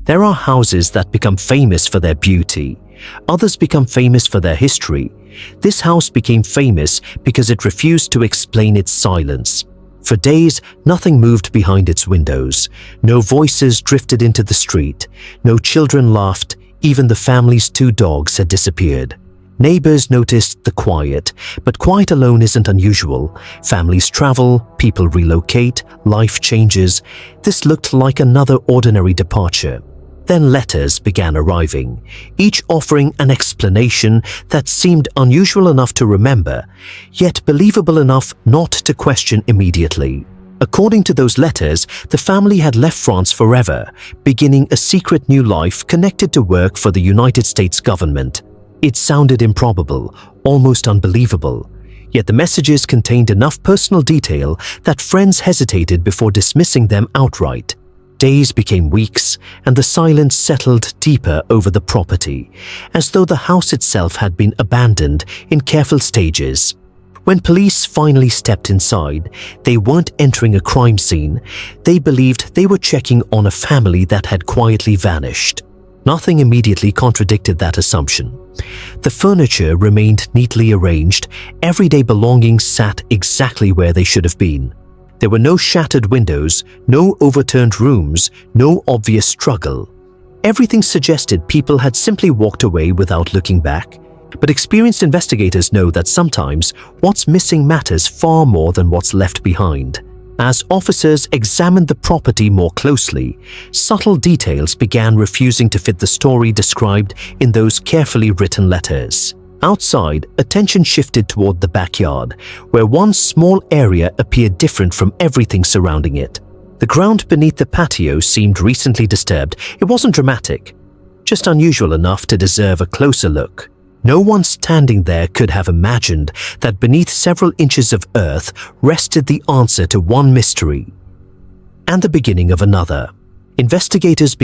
There are houses that become famous for their beauty. Others become famous for their history. This house became famous because it refused to explain its silence. For days, nothing moved behind its windows. No voices drifted into the street. No children laughed. Even the family's 2 dogs had disappeared. Neighbors noticed the quiet, but quiet alone isn't unusual. Families travel, people relocate, life changes. This looked like another ordinary departure. Then letters began arriving, each offering an explanation that seemed unusual enough to remember, yet believable enough not to question immediately. According to those letters, the family had left France forever, beginning a secret new life connected to work for the United States government. It sounded improbable, almost unbelievable. Yet the messages contained enough personal detail that friends hesitated before dismissing them outright. Days became weeks, and the silence settled deeper over the property, as though the house itself had been abandoned in careful stages. When police finally stepped inside, they weren't entering a crime scene. They believed they were checking on a family that had quietly vanished. Nothing immediately contradicted that assumption. The furniture remained neatly arranged. Everyday belongings sat exactly where they should have been. There were no shattered windows, no overturned rooms, no obvious struggle. Everything suggested people had simply walked away without looking back. But experienced investigators know that sometimes what's missing matters far more than what's left behind. As officers examined the property more closely, subtle details began refusing to fit the story described in those carefully written letters. Outside, attention shifted toward the backyard, where one small area appeared different from everything surrounding it. The ground beneath the patio seemed recently disturbed. It wasn't dramatic, just unusual enough to deserve a closer look. No one standing there could have imagined that beneath several inches of earth rested the answer to one mystery and the beginning of another. Investigators